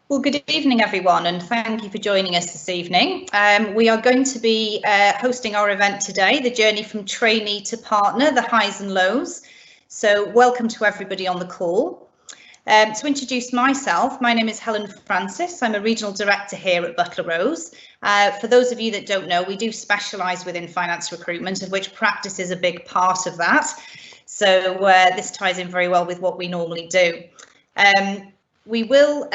Well, good evening, everyone, and thank you for joining us this evening. We are going to be hosting our event today, the journey from trainee to partner, the highs and lows. So welcome to everybody on the call. To introduce myself, my name is Helen Francis. I'm a regional director here at Butler Rose. For those of you that don't know, we do specialise within finance recruitment, of which practice is a big part of that. So this ties in very well with what we normally do. We will,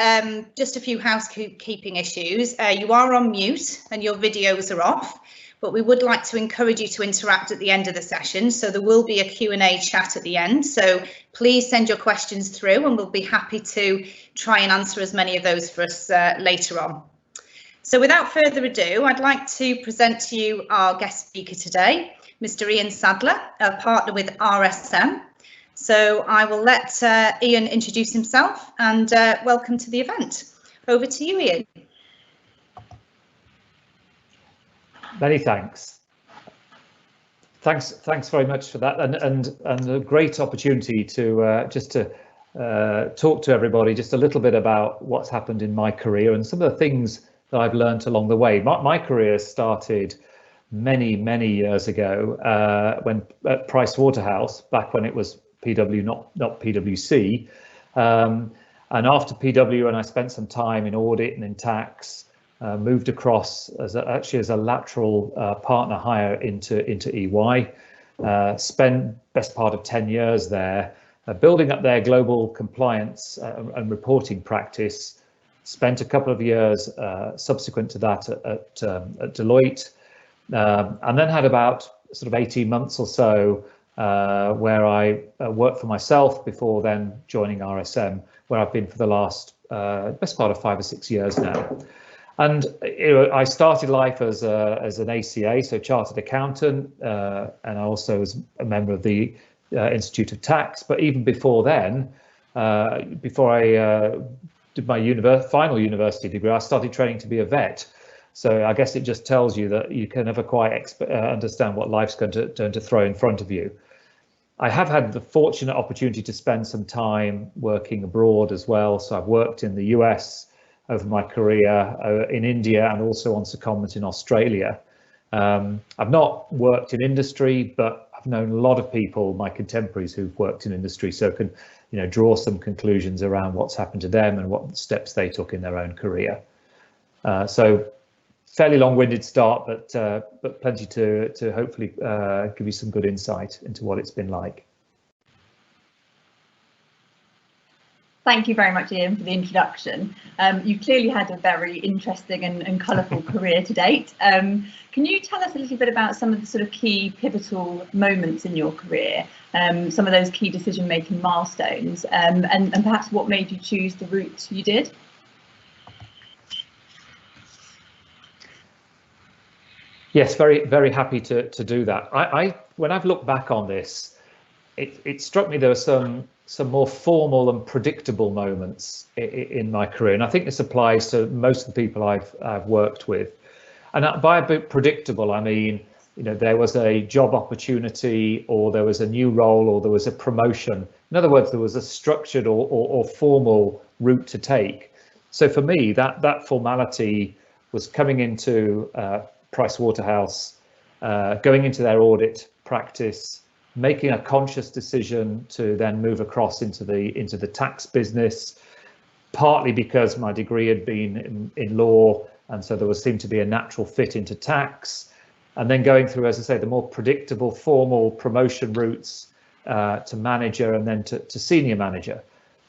just a few housekeeping issues. You are on mute and your videos are off, but we would like to encourage you to interact at the end of the session. So there will be a Q&A chat at the end. So please send your questions through and we'll be happy to try and answer as many of those for us later on. So without further ado, I'd like to present to you our guest speaker today, Mr. Ian Sadler, a partner with RSM. So I will let Ian introduce himself and welcome to the event. Over to you, Ian. Many thanks. Thanks very much for that, and a great opportunity to just to talk to everybody just a little bit about what's happened in my career and some of the things that I've learned along the way. My career started many years ago when at Price Waterhouse, back when it was PW, not PwC, and after PW, and I spent some time in audit and in tax, moved across as a lateral partner hire into EY, spent best part of 10 years there, building up their global compliance and reporting practice. Spent a couple of years subsequent to that at Deloitte, and then had about sort of 18 months or so where I worked for myself before then joining RSM, where I've been for the last best part of 5 or 6 years now. And I started life as an ACA, so chartered accountant, and I also was a member of the Institute of Tax. But even before then, before I did my final university degree, I started training to be a vet. So I guess it just tells you that you can never quite understand what life's going to throw in front of you. I have had the fortunate opportunity to spend some time working abroad as well. So I've worked in the US over my career, in India, and also on secondment in Australia. I've not worked in industry, but I've known a lot of people, my contemporaries, who've worked in industry, so can draw some conclusions around what's happened to them and what steps they took in their own career. So fairly long-winded start, but plenty to hopefully give you some good insight into what it's been like. Thank you very much, Ian, for the introduction. You've clearly had a very interesting and colourful career to date. Can you tell us a little bit about some of the sort of key pivotal moments in your career, some of those key decision-making milestones, and perhaps what made you choose the route you did? Yes, very happy to do that. When I've looked back on this, it struck me there were some more formal and predictable moments in my career, and I think this applies to most of the people I've worked with. And by a bit predictable, I mean there was a job opportunity, or there was a new role, or there was a promotion. In other words, there was a structured or formal route to take. So for me, that formality was coming into Price Waterhouse, going into their audit practice, making a conscious decision to then move across into the tax business, partly because my degree had been in law, and so there seemed to be a natural fit into tax, and then going through, as I say, the more predictable formal promotion routes to manager and then to senior manager.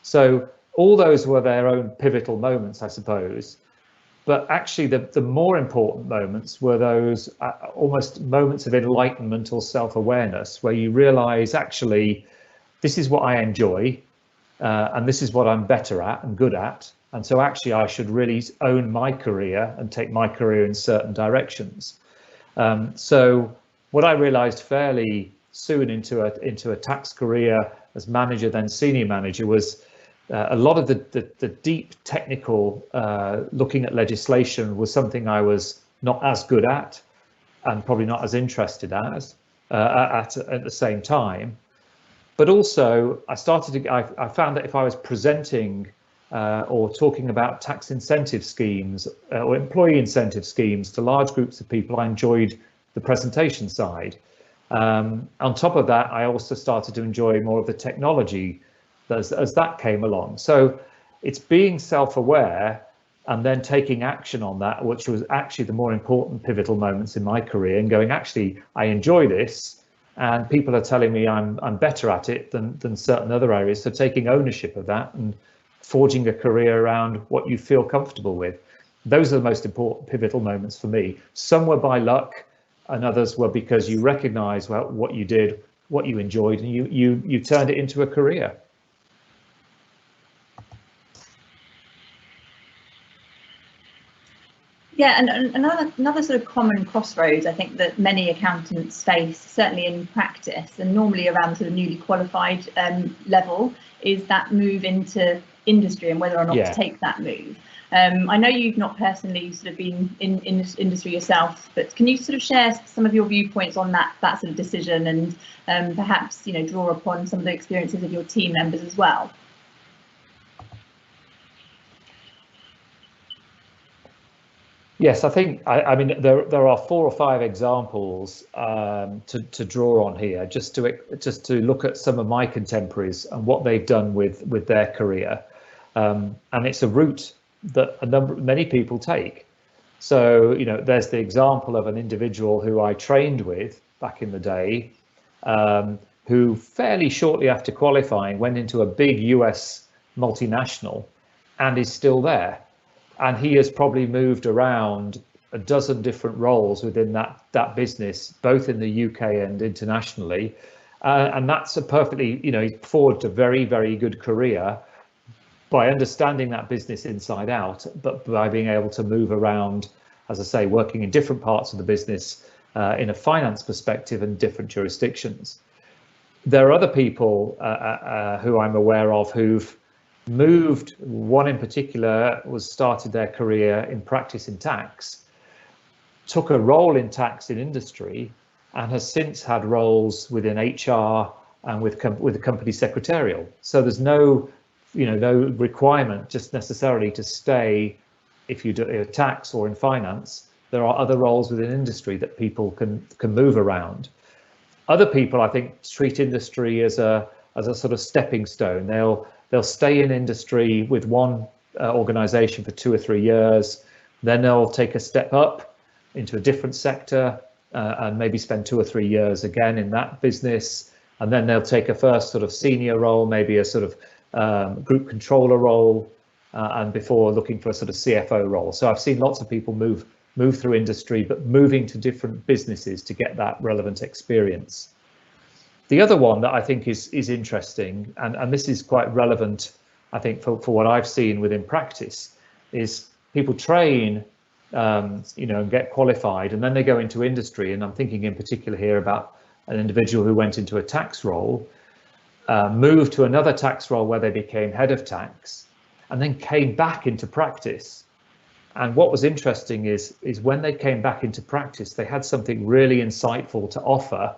So all those were their own pivotal moments, I suppose. But actually, the more important moments were those almost moments of enlightenment or self-awareness, where you realise, actually, this is what I enjoy, and this is what I'm better at and good at. And so actually, I should really own my career and take my career in certain directions. So what I realised fairly soon into a tax career as manager, then senior manager, was a lot of the deep technical looking at legislation was something I was not as good at, and probably not as interested as at the same time. But also I found that if I was presenting or talking about tax incentive schemes or employee incentive schemes to large groups of people, I enjoyed the presentation side. On top of that, I also started to enjoy more of the technology as that came along. So it's being self-aware and then taking action on that, which was actually the more important pivotal moments in my career, and going, actually, I enjoy this, and people are telling me I'm better at it than certain other areas. So taking ownership of that and forging a career around what you feel comfortable with. Those are the most important pivotal moments for me. Some were by luck, and others were because you recognize, well, what you did, what you enjoyed, and you turned it into a career. Yeah, and another sort of common crossroads I think that many accountants face, certainly in practice and normally around the sort of newly qualified level, is that move into industry and whether or not to take that move. I know you've not personally sort of been in this industry yourself, but can you sort of share some of your viewpoints on that sort of decision, and perhaps, you know, draw upon some of the experiences of your team members as well? Yes, I think, I mean, there are 4 or 5 examples to draw on here, just to look at some of my contemporaries and what they've done with their career. And it's a route that many people take. So, you know, there's the example of an individual who I trained with back in the day, who fairly shortly after qualifying went into a big US multinational and is still there. And he has probably moved around a dozen different roles within that business, both in the UK and internationally. And that's a perfectly, you know, he's forged a very, very good career by understanding that business inside out, but by being able to move around, as I say, working in different parts of the business in a finance perspective and different jurisdictions. There are other people who I'm aware of who've moved. One in particular started their career in practice in tax, took a role in tax in industry, and has since had roles within HR and with the company secretarial. So there's no, you know, no requirement just necessarily to stay if you do tax or in finance. There are other roles within industry that people can move around. Other people, I think, treat industry as a sort of stepping stone. They'll stay in industry with one organization for 2 or 3 years, then they'll take a step up into a different sector and maybe spend 2 or 3 years again in that business, and then they'll take a first sort of senior role, maybe a sort of group controller role, and before looking for a sort of CFO role. So I've seen lots of people move through industry, but moving to different businesses to get that relevant experience. The other one that I think is interesting, and this is quite relevant, I think, for what I've seen within practice, is people train, you know, and get qualified, and then they go into industry. And I'm thinking in particular here about an individual who went into a tax role, moved to another tax role where they became head of tax, and then came back into practice. And what was interesting is when they came back into practice, they had something really insightful to offer.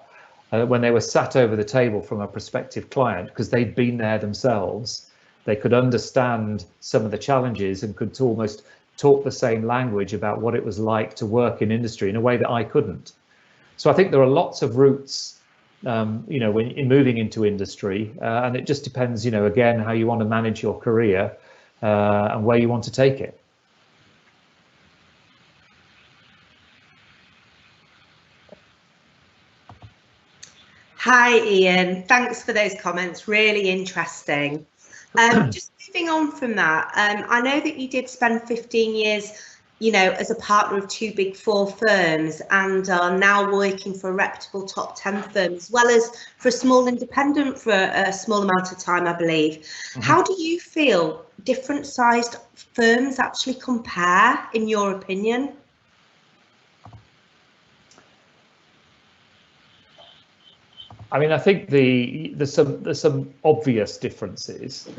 When they were sat over the table from a prospective client, because they'd been there themselves, they could understand some of the challenges and could almost talk the same language about what it was like to work in industry in a way that I couldn't. So I think there are lots of routes, you know, when in moving into industry, and it just depends, you know, again, how you want to manage your career and where you want to take it. Hi Ian, thanks for those comments, really interesting. Just moving on from that, I know that you did spend 15 years, you know, as a partner of 2 Big 4 firms, and are now working for a reputable top 10 firm, as well as for a small independent for a small amount of time, I believe. How do you feel different sized firms actually compare, in your opinion? I mean, I think there's some obvious differences.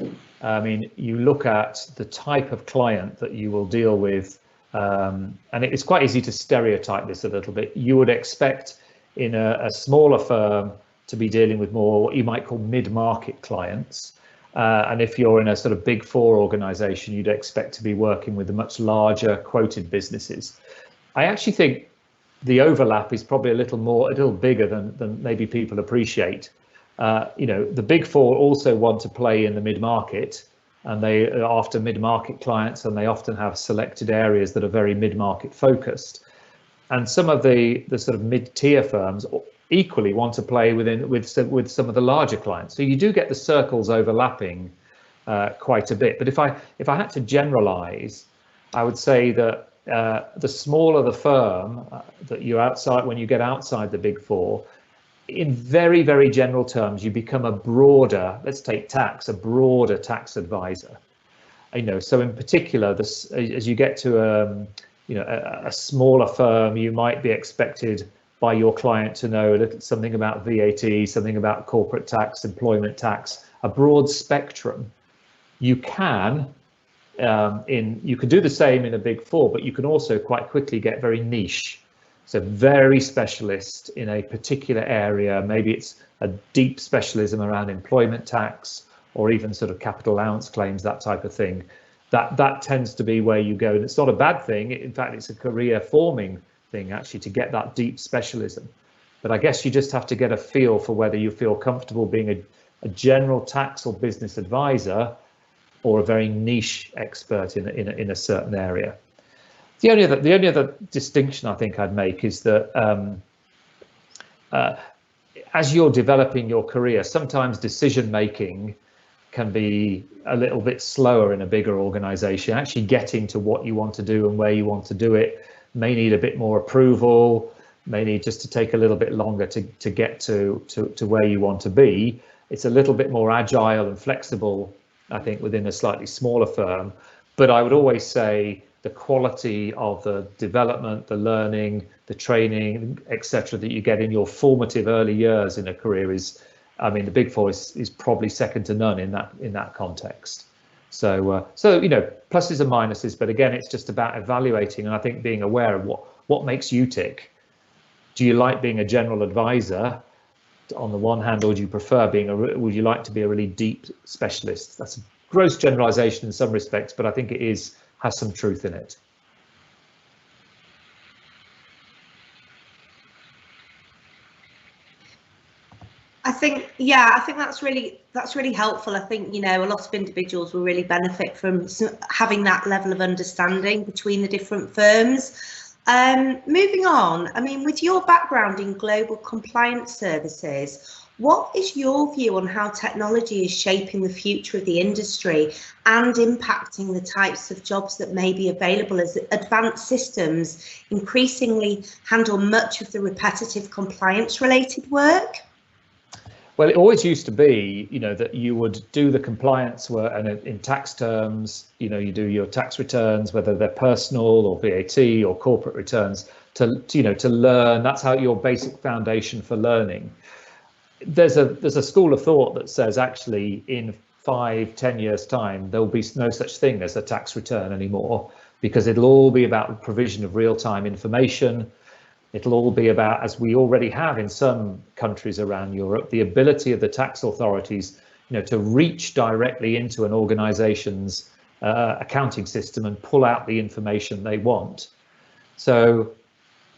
I mean, you look at the type of client that you will deal with, and it's quite easy to stereotype this a little bit. You would expect in a smaller firm to be dealing with more what you might call mid-market clients, And if you're in a sort of big four organization, you'd expect to be working with the much larger quoted businesses. I actually think the overlap is probably a little bigger than maybe people appreciate. The big four also want to play in the mid-market, and they are after mid-market clients, and they often have selected areas that are very mid-market focused. And some of the sort of mid-tier firms equally want to play with some of the larger clients. So you do get the circles overlapping quite a bit. But if I had to generalize, I would say that the smaller the firm that you're outside, when you get outside the big four, in very, very general terms, you become a broader, let's take tax, a broader tax advisor. So in particular, as you get to a smaller firm, you might be expected by your client to know something about VAT, something about corporate tax, employment tax, a broad spectrum. You can do the same in a big four, but you can also quite quickly get very niche. So very specialist in a particular area. Maybe it's a deep specialism around employment tax, or even sort of capital allowance claims, that type of thing. That tends to be where you go. And it's not a bad thing. In fact, it's a career forming thing, actually, to get that deep specialism. But I guess you just have to get a feel for whether you feel comfortable being a general tax or business advisor, or a very niche expert in a certain area. The only other distinction I think I'd make is that as you're developing your career, sometimes decision making can be a little bit slower in a bigger organization. Actually getting to what you want to do and where you want to do it may need a bit more approval, may need just to take a little bit longer to get to where you want to be. It's a little bit more agile and flexible, I think, within a slightly smaller firm. But I would always say the quality of the development, the learning, the training, etc., that you get in your formative early years in a career is, I mean, the big four is probably second to none in that context. So pluses and minuses, but again, it's just about evaluating, and I think being aware of what makes you tick. Do you like being a general advisor on the one hand, or do you prefer would you like to be a really deep specialist? That's a gross generalization in some respects, but I think it has some truth in it. I think that's really helpful. I think, a lot of individuals will really benefit from having that level of understanding between the different firms. Moving on, I mean, with your background in global compliance services, what is your view on how technology is shaping the future of the industry and impacting the types of jobs that may be available, as advanced systems increasingly handle much of the repetitive compliance related work? Well, it always used to be, that you would do the compliance work, and in tax terms, you do your tax returns, whether they're personal or VAT or corporate returns, to learn. That's how your basic foundation for learning. There's a school of thought that says actually in 5-10 years time there will be no such thing as a tax return anymore, because it'll all be about the provision of real-time information. It'll all be about, as we already have in some countries around Europe, the ability of the tax authorities, to reach directly into an organization's accounting system and pull out the information they want. So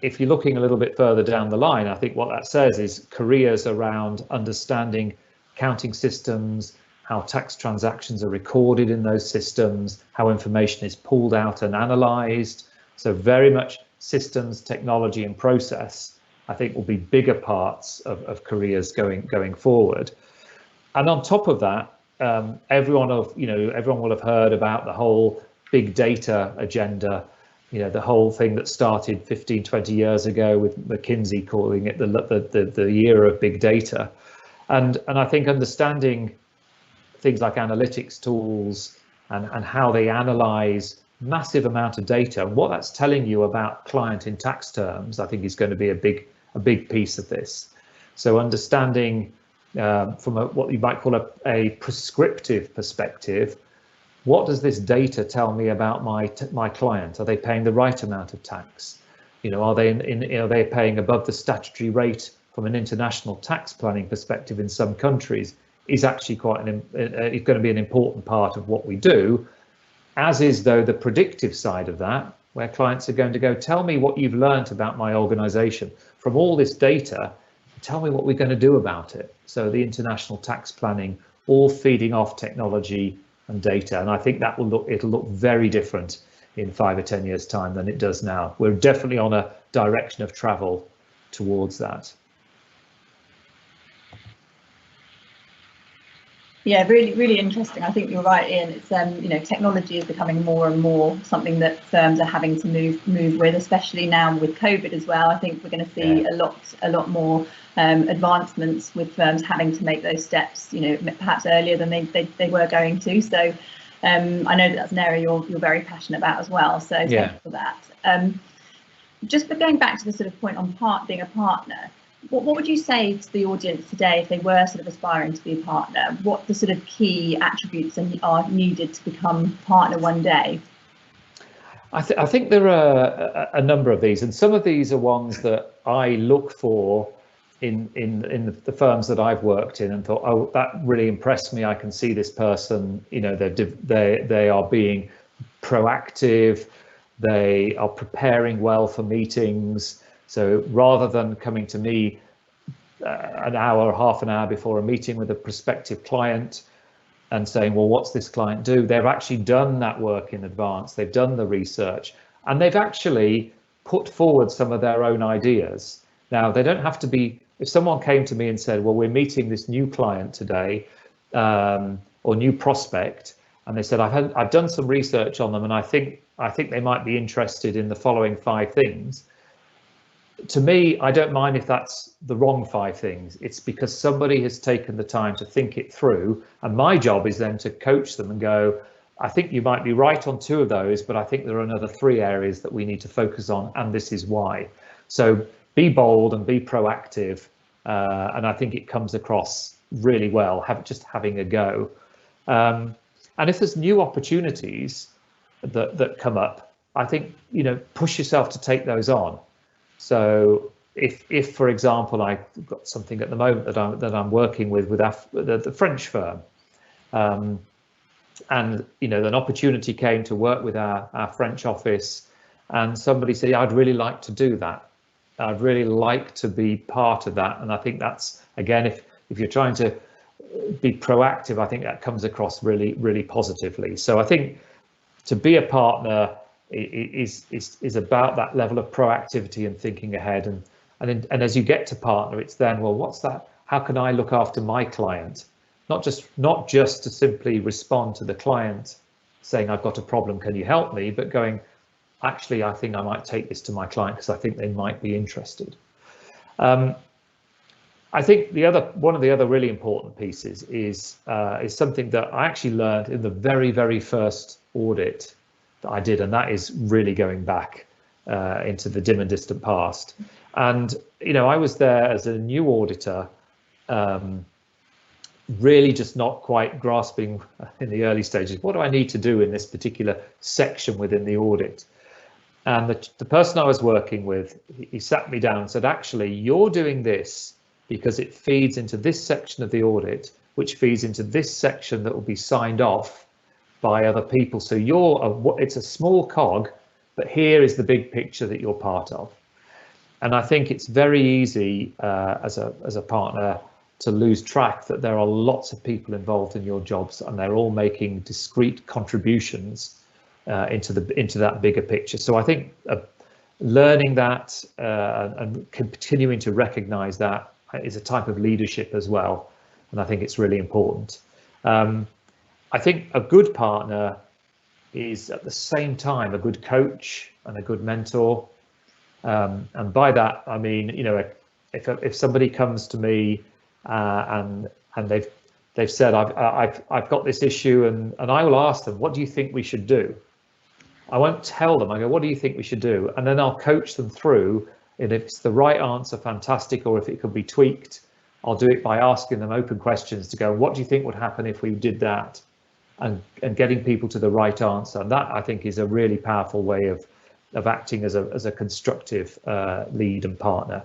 if you're looking a little bit further down the line, I think what that says is careers around understanding accounting systems, how tax transactions are recorded in those systems, how information is pulled out and analyzed. So very much systems, technology and process, I think, will be bigger parts of careers going forward. And on top of that, everyone will have heard about the whole big data agenda, the whole thing that started 15-20 years ago with McKinsey calling it the year of big data. And I think understanding things like analytics tools and how they analyze massive amount of data, and what that's telling you about client in tax terms, I think is going to be a big piece of this. So understanding from what you might call a prescriptive perspective, what does this data tell me about my client? Are they paying the right amount of tax? Are they paying above the statutory rate from an international tax planning perspective in some countries? is actually it's going to be an important part of what we do, as is though the predictive side of that, where clients are going to go, tell me what you've learned about my organization from all this data, tell me what we're going to do about it. So the international tax planning, all feeding off technology and data, and I think that it'll look very different in 5 or 10 years time than it does now. We're definitely on a direction of travel towards that. Yeah, really interesting. I think you're right, Ian. It's technology is becoming more and more something that firms are having to move with, especially now with COVID as well. I think we're going to see a lot more advancements with firms having to make those steps, perhaps earlier than they were going to. So I know that's an area you're very passionate about as well. So thank you for that. Just going back to the sort of point on being a partner. What would you say to the audience today if they were sort of aspiring to be a partner? What the sort of key attributes are needed to become a partner one day? I think there are a number of these, and some of these are ones that I look for in the firms that I've worked in and thought, oh, that really impressed me. I can see this person, they are being proactive, they are preparing well for meetings. So rather than coming to me an hour or half an hour before a meeting with a prospective client and saying, well, what's this client do? They've actually done that work in advance. They've done the research and they've actually put forward some of their own ideas. Now, they don't have to be, if someone came to me and said, well, we're meeting this new client today or new prospect, and they said, I've done some research on them and I think they might be interested in the following 5 things. To me, I don't mind if that's the wrong 5 things. It's because somebody has taken the time to think it through. And my job is then to coach them and go, I think you might be right on 2 of those, but I think there are another 3 areas that we need to focus on. And this is why. So be bold and be proactive. And I think it comes across really well, just having a go. And if there's new opportunities that come up, I think, push yourself to take those on. So if for example, I've got something at the moment that I'm working with the French firm, and an opportunity came to work with our French office, and somebody said, I'd really like to do that. I'd really like to be part of that. And I think that's, again, if you're trying to be proactive, I think that comes across really positively. So I think to be a partner is about that level of proactivity and thinking ahead, and as you get to partner, it's then, well, what's that? How can I look after my client? Not just to simply respond to the client saying, I've got a problem, can you help me? But going, actually, I think I might take this to my client because I think they might be interested. I think one of the other really important pieces is something that I actually learned in the very first audit that I did, and that is really going back into the dim and distant past. And I was there as a new auditor, really just not quite grasping in the early stages, what do I need to do in this particular section within the audit? And the person I was working with, he sat me down and said, actually, you're doing this because it feeds into this section of the audit, which feeds into this section that will be signed off by other people. So it's a small cog, but here is the big picture that you're part of. And I think it's very easy as a partner to lose track that there are lots of people involved in your jobs, and they're all making discrete contributions into that bigger picture. So I think learning that and continuing to recognise that is a type of leadership as well, and I think it's really important. I think a good partner is at the same time a good coach and a good mentor, and by that I mean, if somebody comes to me and they've said I've got this issue, and I will ask them, what do you think we should do? I won't tell them. I go, what do you think we should do? And then I'll coach them through, and if it's the right answer, fantastic, or if it could be tweaked, I'll do it by asking them open questions to go, what do you think would happen if we did that? And getting people to the right answer. And that, I think, is a really powerful way of acting as a constructive lead and partner.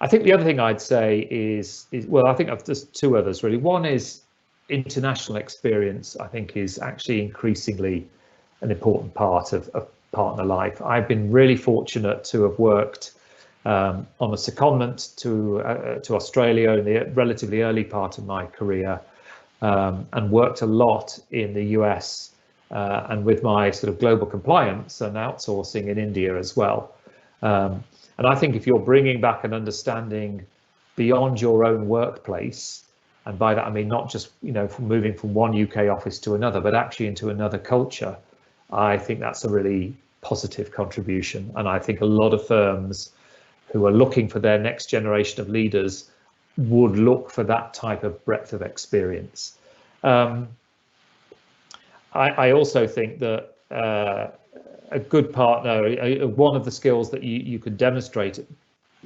I think the other thing I'd say is well, I think there's two others really. One is international experience. I think is actually increasingly an important part of partner life. I've been really fortunate to have worked on a secondment to Australia in the relatively early part of my career, and worked a lot in the US and with my sort of global compliance and outsourcing in India as well. And I think if you're bringing back an understanding beyond your own workplace, and by that I mean not just from moving from one UK office to another, but actually into another culture, I think that's a really positive contribution. And I think a lot of firms who are looking for their next generation of leaders would look for that type of breadth of experience. I also think that a good partner, one of the skills that you could demonstrate,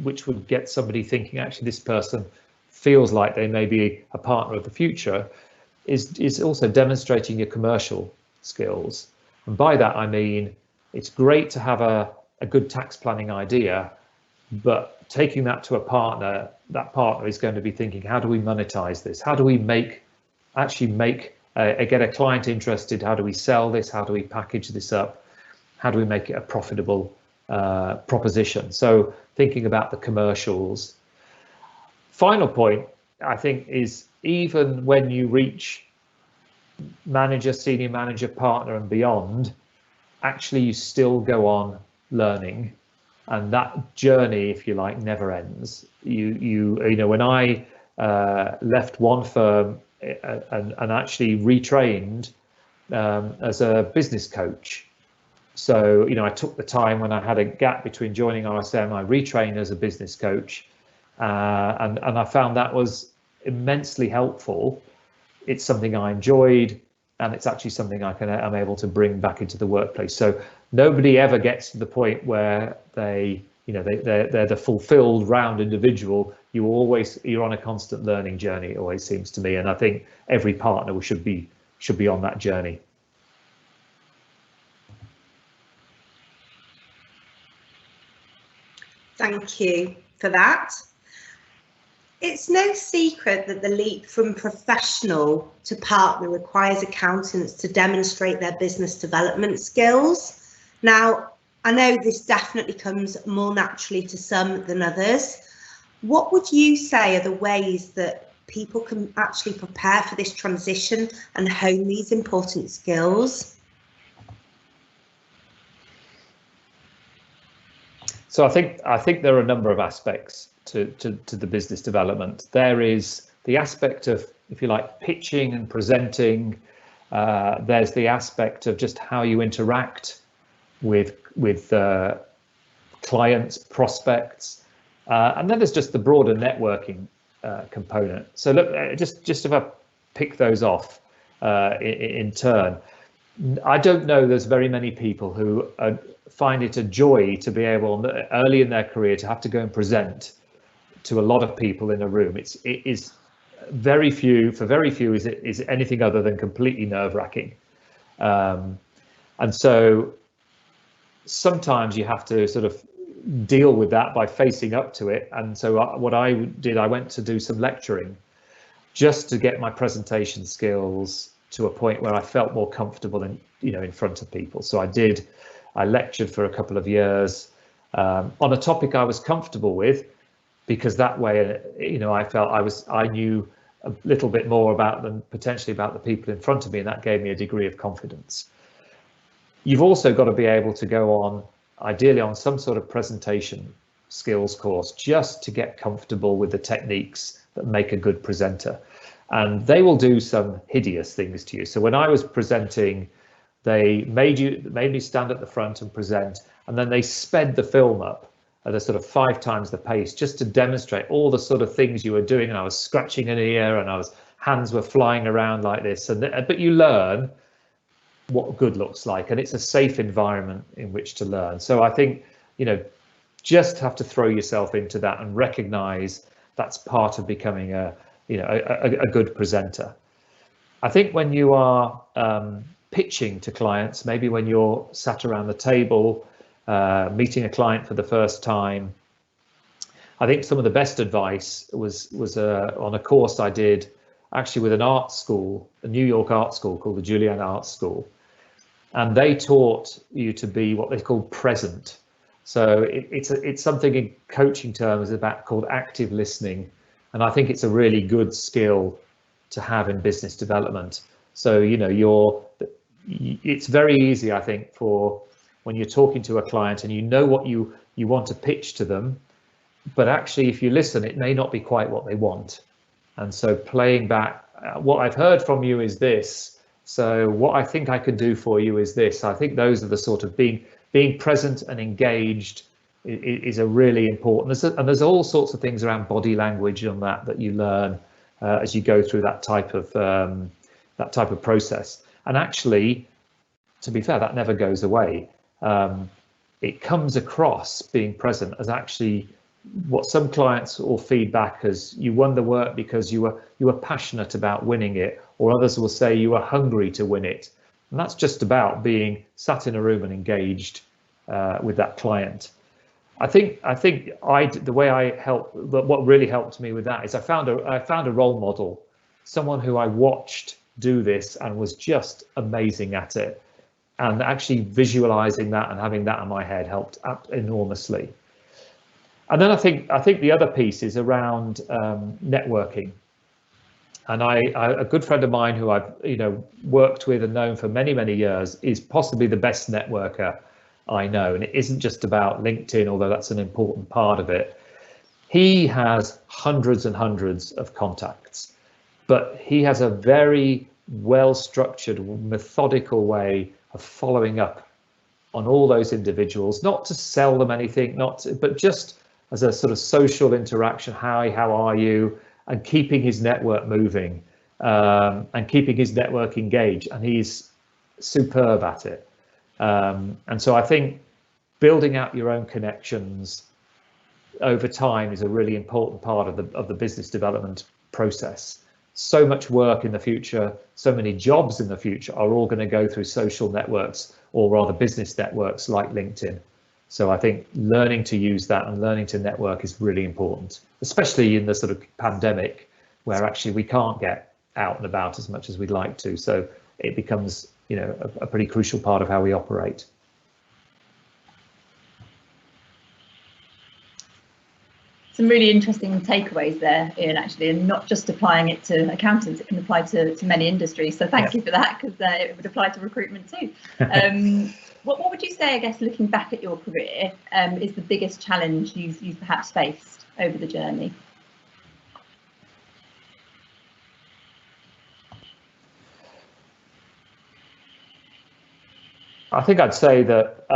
which would get somebody thinking, actually, this person feels like they may be a partner of the future, is also demonstrating your commercial skills. And by that, I mean, it's great to have a good tax planning idea, but taking that to a partner, that partner is going to be thinking, how do we monetize this? How do we get a client interested? How do we sell this? How do we package this up? How do we make it a profitable proposition? So thinking about the commercials. Final point, I think, is even when you reach manager, senior manager, partner and beyond, actually you still go on learning, and that journey, if you like, never ends. You know, when I left one firm and actually retrained as a business coach. So, I took the time when I had a gap between joining RSM, I retrained as a business coach, and I found that was immensely helpful. It's something I enjoyed, and it's actually something I'm able to bring back into the workplace. So nobody ever gets to the point where they're the fulfilled round individual. You're on a constant learning journey, it always seems to me, and I think every partner should be on that journey. Thank you for that. It's no secret that the leap from professional to partner requires accountants to demonstrate their business development skills. Now, I know this definitely comes more naturally to some than others. What would you say are the ways that people can actually prepare for this transition and hone these important skills? So I think there are a number of aspects to the business development. There is the aspect of, if you like, pitching and presenting. There's the aspect of just how you interact with clients, prospects, and then there's just the broader networking component. So look, just if I pick those off in turn, I don't know there's very many people who find it a joy to be able, early in their career, to have to go and present to a lot of people in a room. It is very few is anything other than completely nerve-wracking, and so sometimes you have to sort of deal with that by facing up to it. And so what I did, I went to do some lecturing just to get my presentation skills to a point where I felt more comfortable in front of people. So I lectured for a couple of years on a topic I was comfortable with, because that way, I felt I knew a little bit more about them, potentially about the people in front of me, and that gave me a degree of confidence. You've also got to be able to go on, ideally on some sort of presentation skills course, just to get comfortable with the techniques that make a good presenter. And they will do some hideous things to you. So when I was presenting, they made me stand at the front and present, and then they sped the film up at a sort of 5 times the pace just to demonstrate all the sort of things you were doing. And I was scratching an ear, and hands were flying around like this. But you learn what good looks like, and it's a safe environment in which to learn. So I think, just have to throw yourself into that and recognize that's part of becoming a good presenter. I think when you are pitching to clients, maybe when you're sat around the table meeting a client for the first time, I think some of the best advice was on a course I did actually with an art school, a New York art school called the Julian Art School. And they taught you to be what they call present. So it's something in coaching terms about called active listening. And I think it's a really good skill to have in business development. So, you know, it's very easy, I think, for when you're talking to a client and you know what you want to pitch to them, but actually if you listen, it may not be quite what they want. And so playing back, what I've heard from you is this. So what I think I could do for you is this. I think those are the sort of being present and engaged is a really important. And there's all sorts of things around body language on that you learn as you go through that type of process. And actually, to be fair, that never goes away. It comes across being present as actually what some clients will feedback as you won the work because you were passionate about winning it, or others will say you were hungry to win it. And that's just about being sat in a room and engaged with that client. I think the way I help, what really helped me with that is I found a role model, someone who I watched do this and was just amazing at it. And actually visualizing that and having that in my head helped enormously. And then I think the other piece is around networking. And a good friend of mine who I've worked with and known for many years is possibly the best networker I know. And it isn't just about LinkedIn, although that's an important part of it. He has hundreds and hundreds of contacts, but he has a very well-structured, methodical way of following up on all those individuals, not to sell them anything, but just as a sort of social interaction. Hi, how are you? And keeping his network moving and keeping his network engaged. And he's superb at it. And so I think building out your own connections over time is a really important part of the business development process. So much work in the future, so many jobs in the future are all going to go through social networks, or rather business networks like LinkedIn. So I think learning to use that and learning to network is really important, especially in the sort of pandemic where actually we can't get out and about as much as we'd like to. So it becomes, a pretty crucial part of how we operate. Some really interesting takeaways there, Ian, actually, and not just applying it to accountants, it can apply to many industries. So thank you for that, because it would apply to recruitment too. What would you say, I guess, looking back at your career, is the biggest challenge you've perhaps faced over the journey? I think I'd say that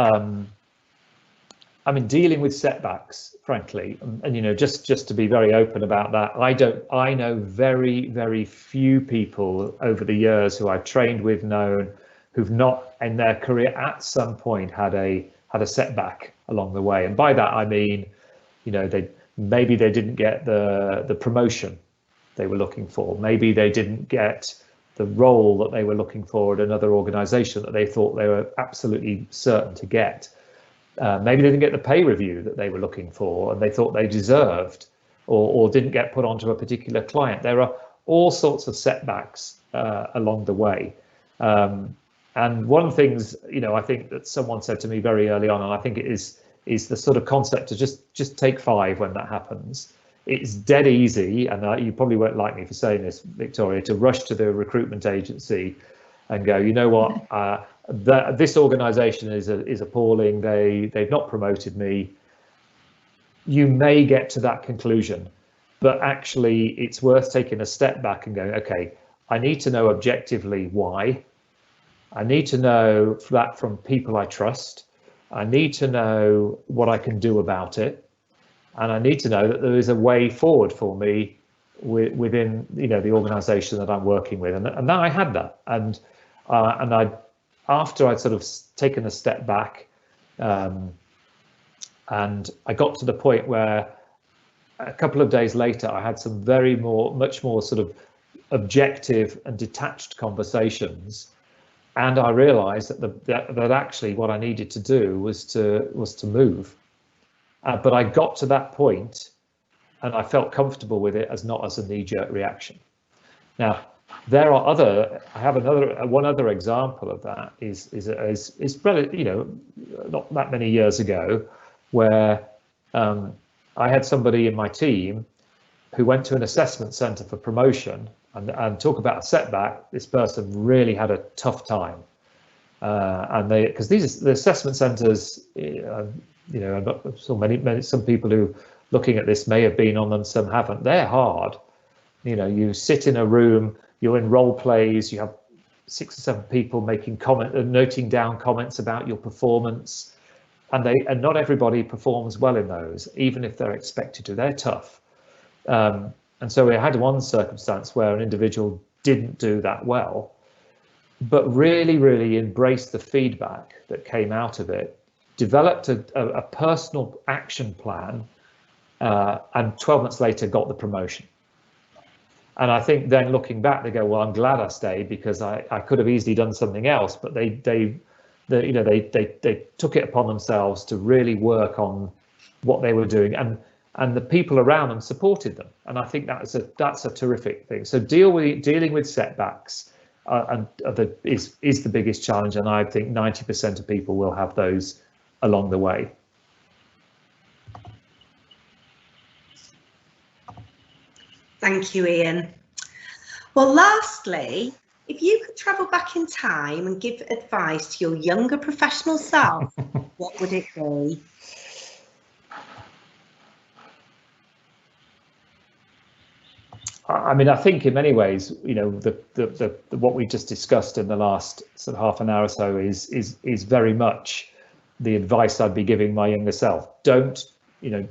dealing with setbacks, frankly, and just to be very open about that, I know very few people over the years who I've trained with, known, who've not in their career at some point had a setback along the way. And by that I mean, maybe they didn't get the promotion they were looking for, maybe they didn't get the role that they were looking for at another organization that they thought they were absolutely certain to get. Maybe they didn't get the pay review that they were looking for and they thought they deserved, or didn't get put onto a particular client. There are all sorts of setbacks along the way. And one of the things, I think that someone said to me very early on, and I think it is the sort of concept to just take 5 when that happens. It's dead easy, and you probably won't like me for saying this, Victoria, to rush to the recruitment agency and go, you know what, this organisation is appalling. They've not promoted me. You may get to that conclusion, but actually it's worth taking a step back and going, okay, I need to know objectively why. I need to know that from people I trust. I need to know what I can do about it. And I need to know that there is a way forward for me within the organisation that I'm working with. And now I had that. And after I'd sort of taken a step back, and I got to the point where a couple of days later I had some much more sort of objective and detached conversations, and I realised that actually what I needed to do was to move. But I got to that point and I felt comfortable with it as not as a knee-jerk reaction. Now, there are I have one other example of that is you know, not that many years ago, where I had somebody in my team who went to an assessment centre for promotion, and talk about a setback. This person really had a tough time, and because the assessment centres, you know, some people who looking at this may have been on them, some haven't. They're hard. You know, you sit in a room, you're in role plays, you have 6 or 7 people making noting down comments about your performance, and not everybody performs well in those, even if they're expected to. They're tough. And so we had one circumstance where an individual didn't do that well, but really embraced the feedback that came out of it, developed a personal action plan, and 12 months later got the promotion. And I think then looking back, they go, well, I'm glad I stayed, because I could have easily done something else, but they took it upon themselves to really work on what they were doing, and the people around them supported them. And I think that's a terrific thing. So dealing with setbacks is the biggest challenge, and I think 90% of people will have those along the way. Thank you, Ian. Well, lastly, if you could travel back in time and give advice to your younger professional self, what would it be? I mean, I think in many ways, you know, what we just discussed in the last sort of half an hour or so is very much the advice I'd be giving my younger self. Don't, you know,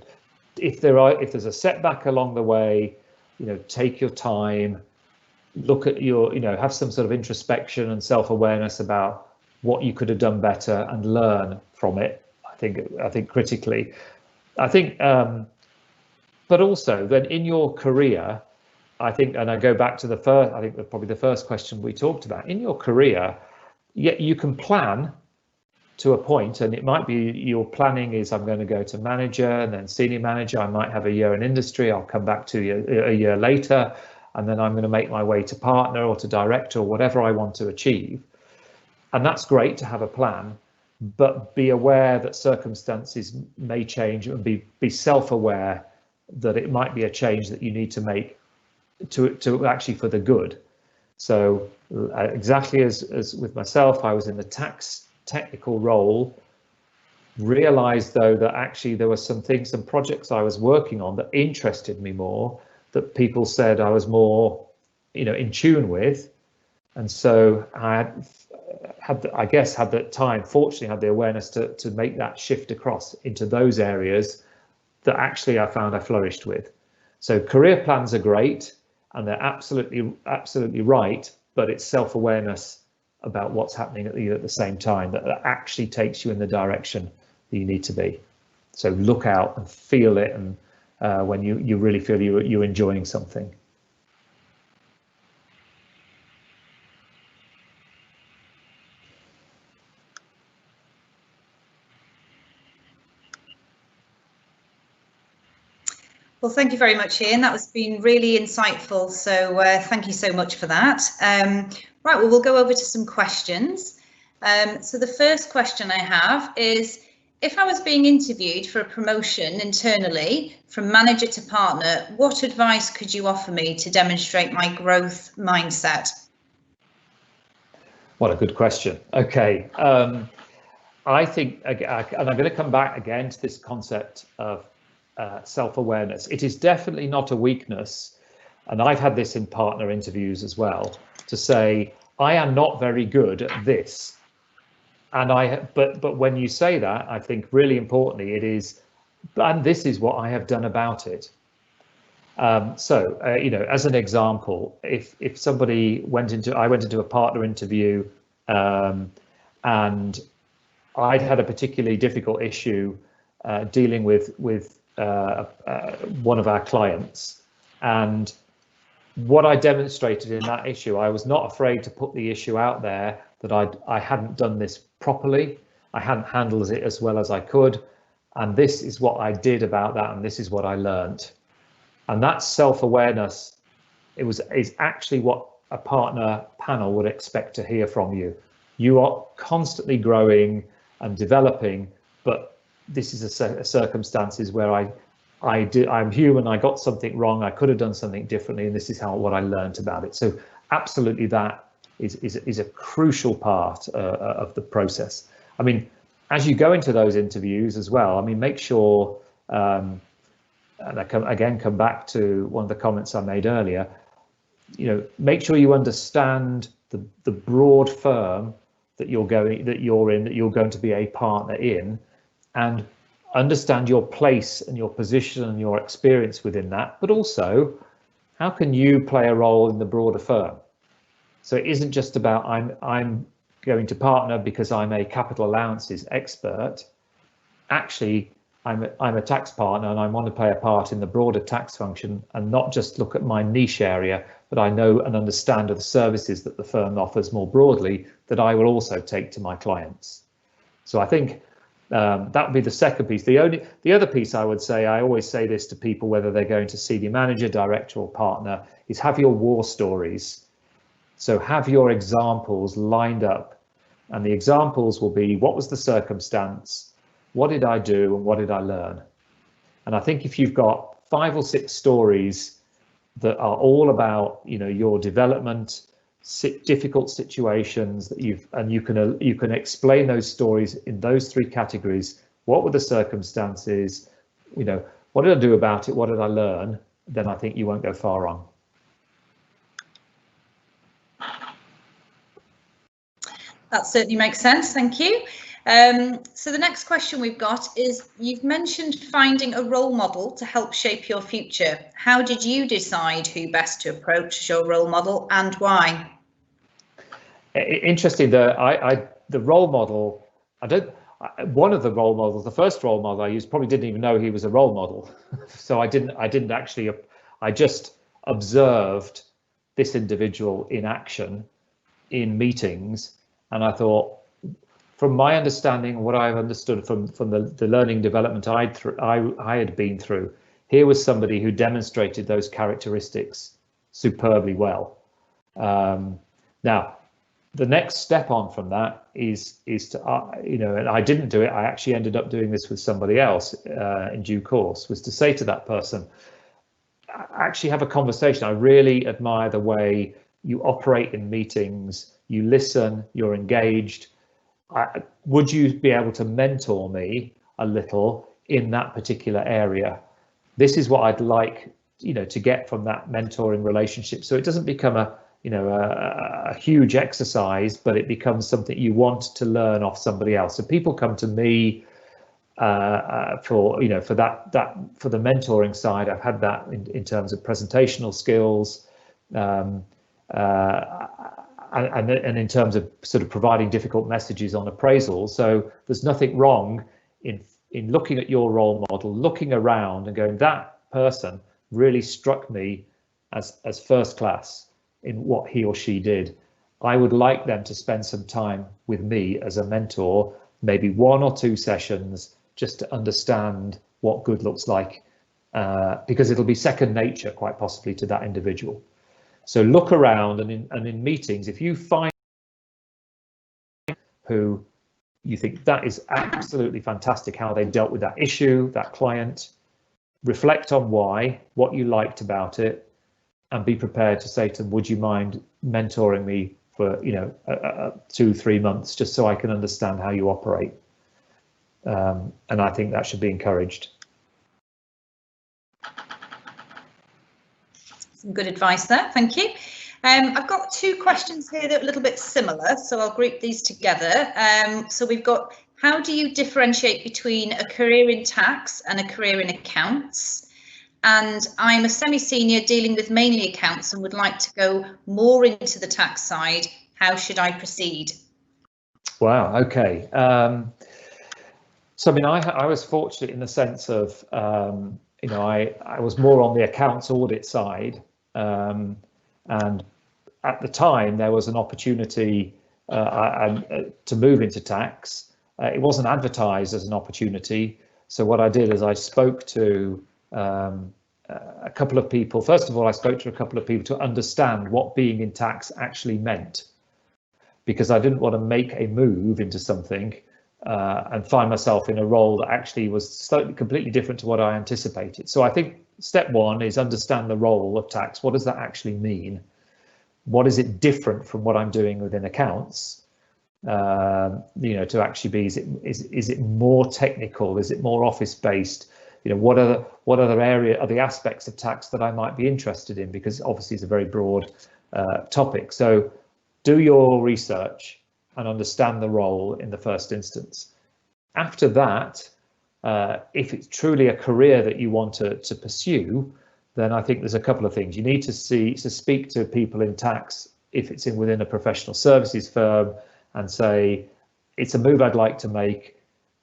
if there's a setback along the way, you know, take your time, look at you know, have some sort of introspection and self-awareness about what you could have done better and learn from it. I think critically, but also then in your career, I think, and I go back to probably the first question we talked about, in your career, you can plan to a point, and it might be your planning is I'm going to go to manager and then senior manager. I might have a year in industry. I'll come back to you a year later, and then I'm going to make my way to partner or to director or whatever I want to achieve. And that's great to have a plan, but be aware that circumstances may change, and be self-aware that it might be a change that you need to make to actually for the good. So exactly as with myself, I was in the tax technical role, realized though that actually there were some projects I was working on that interested me more, that people said I was more, you know, in tune with. And so I had that time, fortunately had the awareness to make that shift across into those areas that actually I found I flourished with. So career plans are great, and they're absolutely right, but it's self-awareness about what's happening at the same time that actually takes you in the direction that you need to be. So look out and feel it, and when you really feel you're enjoying something. Well, thank you very much, Ian. That has been really insightful. So thank you so much for that. Right, well, we'll go over to some questions. So the first question I have is, if I was being interviewed for a promotion internally from manager to partner, what advice could you offer me to demonstrate my growth mindset? What a good question. Okay. I think, and I'm going to come back again to this concept of self-awareness. It is definitely not a weakness, and I've had this in partner interviews as well, to say I am not very good at this, and but when you say that, I think really importantly it is, and this is what I have done about it. You know, as an example, if somebody I went into a partner interview, and I'd had a particularly difficult issue dealing with one of our clients, and what I demonstrated in that issue, I was not afraid to put the issue out there that I hadn't done this properly, I hadn't handled it as well as I could, and this is what I did about that, and this is what I learned. And that self-awareness is actually what a partner panel would expect to hear from you. You are constantly growing and developing, but this is a circumstances where I'm human, I got something wrong, I could have done something differently, and this is what I learned about it. So absolutely that is a crucial part of the process. I mean, as you go into those interviews as well, I mean, make sure, and I come back to one of the comments I made earlier, you know, make sure you understand the broad firm that you're going to be a partner in, and understand your place and your position and your experience within that, but also how can you play a role in the broader firm. So it isn't just about I'm going to partner because I'm a capital allowances expert. Actually, I'm a tax partner and I want to play a part in the broader tax function and not just look at my niche area, but I know and understand of the services that the firm offers more broadly that I will also take to my clients. So I think that would be the second piece. The other piece I would say, I always say this to people, whether they're going to senior manager, director or partner, is have your war stories. So have your examples lined up, and the examples will be, what was the circumstance? What did I do and what did I learn? And I think if you've got 5 or 6 stories that are all about, you know, your development, difficult situations that you can explain those stories in those 3 categories. What were the circumstances? You know, what did I do about it? What did I learn? Then I think you won't go far wrong. That certainly makes sense, thank you. So the next question we've got is, you've mentioned finding a role model to help shape your future. How did you decide who best to approach as your role model and why? Interesting, the role model, one of the role models, the first role model I used, probably didn't even know he was a role model. So I didn't actually, I just observed this individual in action in meetings, and I thought, from my understanding, what I've understood from the learning development I had been through, here was somebody who demonstrated those characteristics superbly well. Now, the next step on from that is to, you know, and I didn't do it, I actually ended up doing this with somebody else in due course, was to say to that person, actually have a conversation. I really admire the way you operate in meetings, you listen, you're engaged. Would you be able to mentor me a little in that particular area? This is what I'd like, you know, to get from that mentoring relationship. So it doesn't become a huge exercise, but it becomes something you want to learn off somebody else. So people come to me for, you know, for the mentoring side. I've had that in terms of presentational skills, and in terms of sort of providing difficult messages on appraisal. So there's nothing wrong in looking at your role model, looking around and going, that person really struck me as first class in what he or she did. I would like them to spend some time with me as a mentor, maybe 1 or 2 sessions, just to understand what good looks like, because it'll be second nature quite possibly to that individual. So look around, and in meetings, if you find who you think that is absolutely fantastic how they dealt with that issue, that client, reflect on why, what you liked about it, and be prepared to say to them, would you mind mentoring me for, you know, 2-3 months, just so I can understand how you operate. And I think that should be encouraged. Some good advice there, thank you. I've got 2 questions here that are a little bit similar, so I'll group these together. So we've got, how do you differentiate between a career in tax and a career in accounts? And I'm a semi-senior dealing with mainly accounts and would like to go more into the tax side. How should I proceed? Wow, okay. So I mean, I was fortunate in the sense of, you know, I was more on the accounts audit side, and at the time there was an opportunity to move into tax. It wasn't advertised as an opportunity, so what I did is I spoke to a couple of people. First of all, I spoke to a couple of people to understand what being in tax actually meant, because I didn't want to make a move into something and find myself in a role that actually was slightly completely different to what I anticipated. So I think step one is understand the role of tax. What does that actually mean? What is it different from what I'm doing within accounts? To actually be, is it more technical? Is it more office based? What other are the aspects of tax that I might be interested in? Because obviously it's a very broad topic. So do your research and understand the role in the first instance. After that, if it's truly a career that you want to pursue, then I think there's a couple of things. You need to speak to people in tax if it's within a professional services firm and say, it's a move I'd like to make.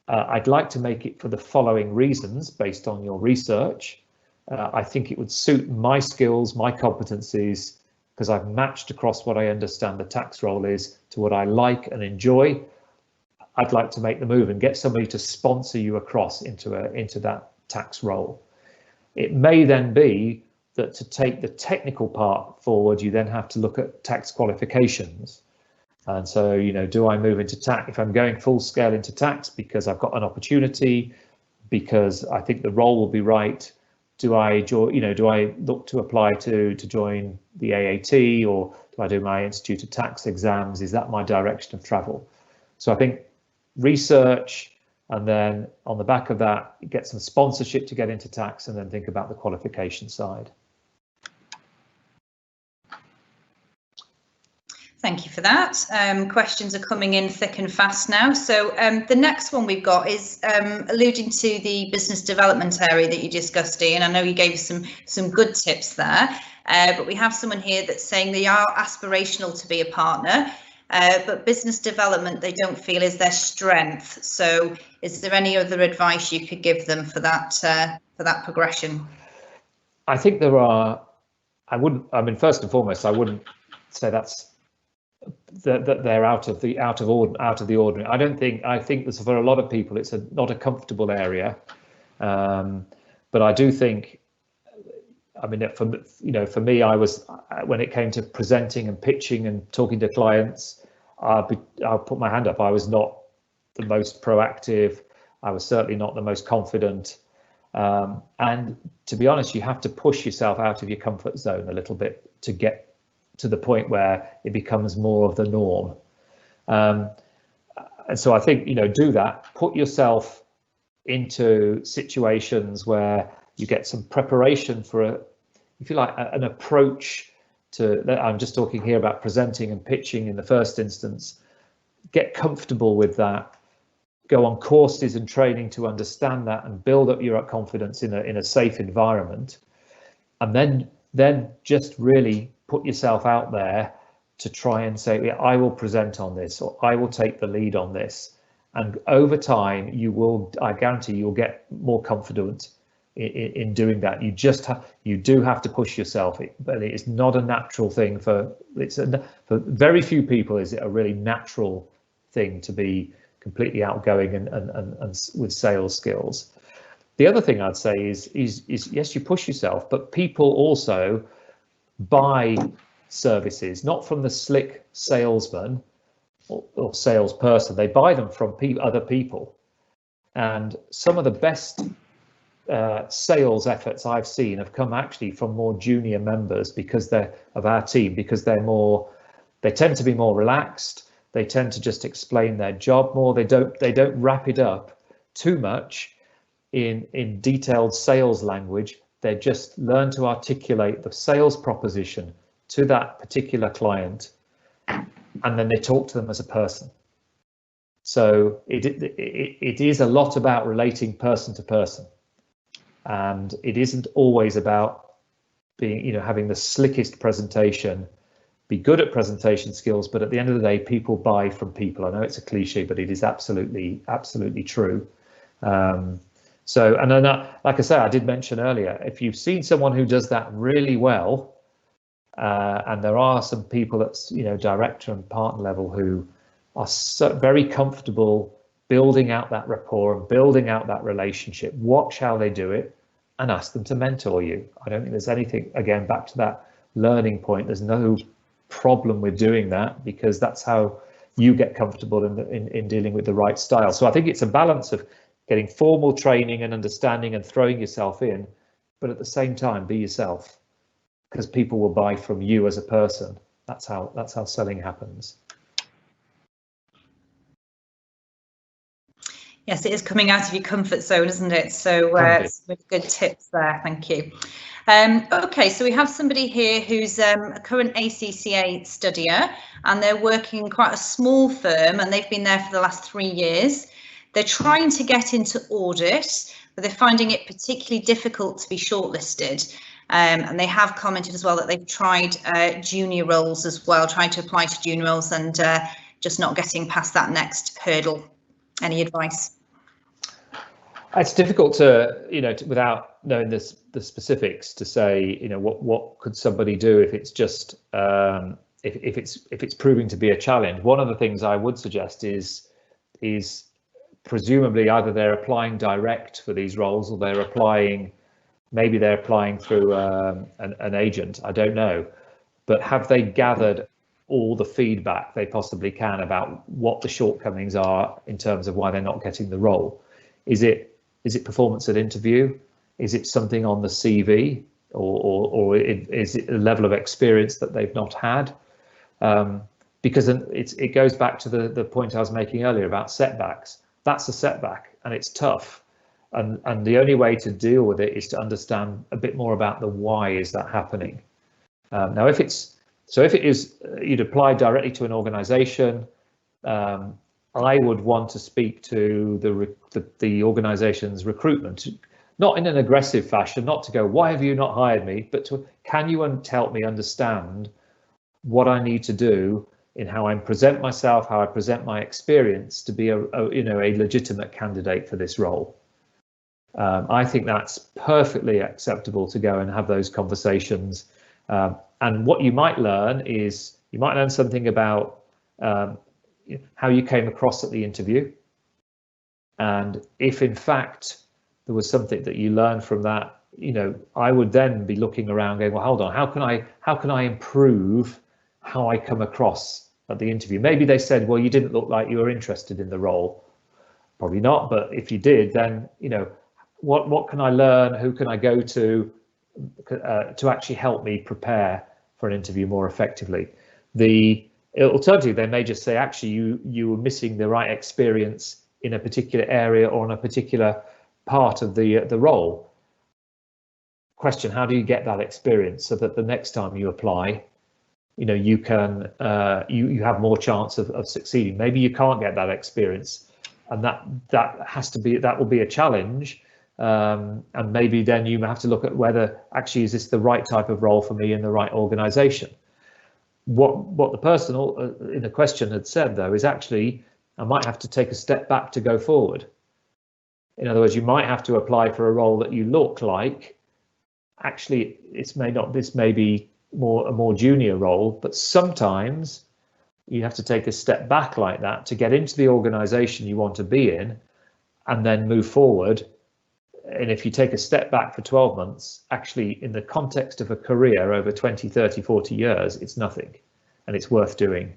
I'd like to make it for the following reasons based on your research. I think it would suit my skills, my competencies, because I've matched across what I understand the tax role is to what I like and enjoy. I'd like to make the move and get somebody to sponsor you across into that tax role. It may then be that to take the technical part forward, you then have to look at tax qualifications. And so, do I move into tax if I'm going full scale into tax because I've got an opportunity, because I think the role will be right? Do I look to apply to join the AAT, or do I do my Institute of Tax exams? Is that my direction of travel? So I think research, and then on the back of that, get some sponsorship to get into tax, and then think about the qualification side. Thank you for that. Questions are coming in thick and fast now. So the next one we've got is alluding to the business development area that you discussed, Ian. I know you gave some good tips there, but we have someone here that's saying they are aspirational to be a partner, but business development they don't feel is their strength. So is there any other advice you could give them for that progression? I think there are. First and foremost, I wouldn't say that they're out of the ordinary. I think there's, for a lot of people, it's not a comfortable area, but I do think, for me, I was, when it came to presenting and pitching and talking to clients, I'll put my hand up. I was not the most proactive. I was certainly not the most confident, and to be honest, you have to push yourself out of your comfort zone a little bit to get to the point where it becomes more of the norm. And so I think, do that, put yourself into situations where you get some preparation for if you like, an approach to, I'm just talking here about presenting and pitching in the first instance. Get comfortable with that, go on courses and training to understand that and build up your confidence in a safe environment. And then just really put yourself out there to try and say, yeah, I will present on this, or I will take the lead on this. And over time, I guarantee you'll get more confident in doing that. You do have to push yourself, but it is not a natural thing for very few people. Is it a really natural thing to be completely outgoing and with sales skills? The other thing I'd say is yes, you push yourself, but people also buy services, not from the slick salesman or salesperson. They buy them from other people. And some of the best sales efforts I've seen have come actually from more junior members of our team, because they tend to be more relaxed. They tend to just explain their job more. They don't wrap it up too much in detailed sales language. They just learn to articulate the sales proposition to that particular client, and then they talk to them as a person. So it is a lot about relating person to person, and it isn't always about being, having the slickest presentation. Be good at presentation skills, but at the end of the day, people buy from people. I know it's a cliche, but it is absolutely true. So, and then, like I said, I did mention earlier, if you've seen someone who does that really well, and there are some people that's, director and partner level who are very comfortable building out that rapport and building out that relationship, watch how they do it and ask them to mentor you. I don't think there's anything, again, back to that learning point, there's no problem with doing that, because that's how you get comfortable in dealing with the right style. So I think it's a balance of getting formal training and understanding and throwing yourself in, but at the same time, be yourself, because people will buy from you as a person. That's how selling happens. Yes, it is coming out of your comfort zone, isn't it? So some good tips there. Thank you. OK, so we have somebody here who's a current ACCA studier, and they're working in quite a small firm, and they've been there for the last 3 years. They're trying to get into audit, but they're finding it particularly difficult to be shortlisted. And they have commented as well that they've tried junior roles as well, trying to apply to junior roles, and just not getting past that next hurdle. Any advice? It's difficult to, without knowing the specifics, to say, what could somebody do if it's just if it's proving to be a challenge. One of the things I would suggest is presumably either they're applying direct for these roles, or maybe they're applying through an agent. I don't know, but have they gathered all the feedback they possibly can about what the shortcomings are in terms of why they're not getting the role? Is it performance at interview? Is it something on the CV, or is it a level of experience that they've not had? Because it goes back to the point I was making earlier about setbacks. That's a setback, and it's tough. And the only way to deal with it is to understand a bit more about the why is that happening. Now, if it is you'd apply directly to an organisation, I would want to speak to the organisation's recruitment, not in an aggressive fashion, not to go, why have you not hired me, but to, can you help me understand what I need to do in how I present myself, how I present my experience to be a legitimate candidate for this role. I think that's perfectly acceptable to go and have those conversations. And what you might learn is something about how you came across at the interview. And if in fact there was something that you learned from that, I would then be looking around going, well, hold on, how can I improve how I come across at the interview? Maybe they said, well, you didn't look like you were interested in the role. Probably not, but if you did, then what can I learn? Who can I go to actually help me prepare for an interview more effectively? Alternatively, they may just say, actually, you were missing the right experience in a particular area or on a particular part of the role. Question: how do you get that experience so that the next time you apply, you can you have more chance of succeeding? Maybe you can't get that experience, and that will be a challenge. And maybe then you have to look at whether actually is this the right type of role for me in the right organisation. What the person in the question had said, though, is actually I might have to take a step back to go forward. In other words, you might have to apply for a role that you look like. Actually, this may be a more junior role, but sometimes you have to take a step back like that to get into the organisation you want to be in, and then move forward. And if you take a step back for 12 months, actually, in the context of a career over 20, 30, 40 years, it's nothing, and it's worth doing.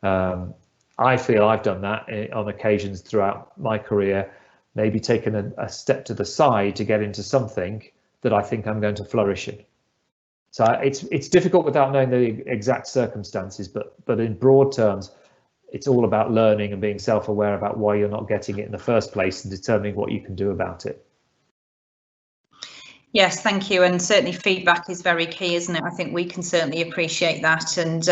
I feel I've done that on occasions throughout my career, maybe taken a step to the side to get into something that I think I'm going to flourish in. So it's difficult without knowing the exact circumstances, but in broad terms, it's all about learning and being self-aware about why you're not getting it in the first place and determining what you can do about it. Yes, thank you. And certainly feedback is very key, isn't it? I think we can certainly appreciate that, and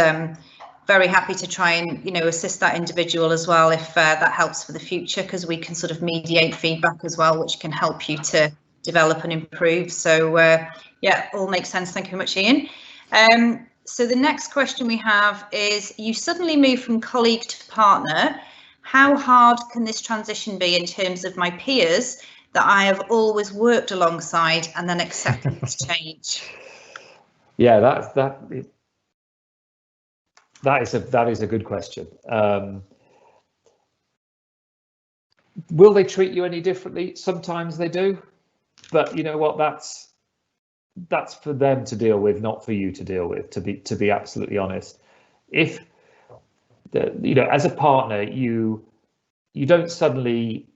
very happy to try and assist that individual as well if that helps for the future, because we can sort of mediate feedback as well, which can help you to develop and improve. So yeah, all makes sense. Thank you very much, Ian. So the next question we have is, you suddenly move from colleague to partner. How hard can this transition be in terms of my peers that I have always worked alongside and then accepting this change? Yeah, that is a good question. Will they treat you any differently? Sometimes they do. but you know what, that's for them to deal with, not for you to deal with, to be absolutely honest. If as a partner, you don't suddenly